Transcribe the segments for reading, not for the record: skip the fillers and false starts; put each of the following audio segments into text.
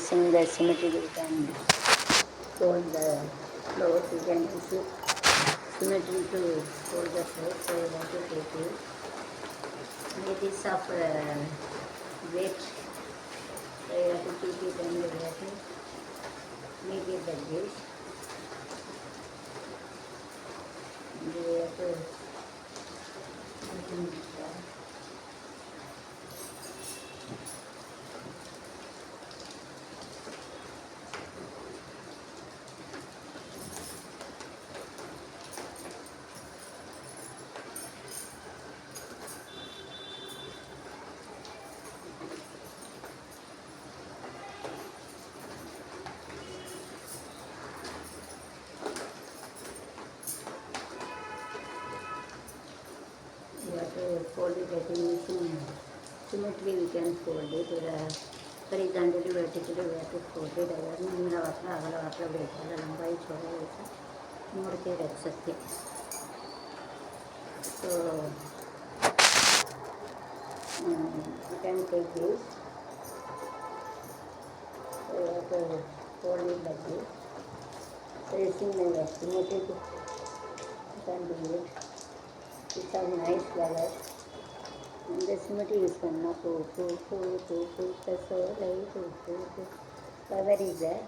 tracing the symmetry, we can hold the floor. We can use symmetry to hold the floor. So we have to take it. It is of weight. So you have to keep it and you have to make it like this. And we have to open it down. You have to fold it, I think using symmetry we can fold it. Horizontally, vertically we have to fold it. अगर नीला वापरा अगला वापरा बैठा लंबाई छोड़ा वैसा मोड़ के रख सकते. So you can take this. So you have to fold it like this. Tracing the symmetry you can do it. It's a nice flower. And the symmetry is one of two. Flower is there. Flower is there.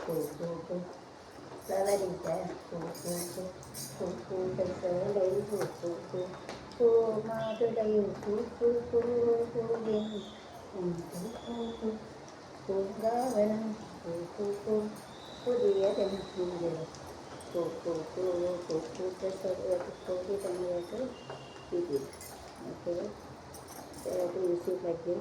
Okay, so I have to use it like this.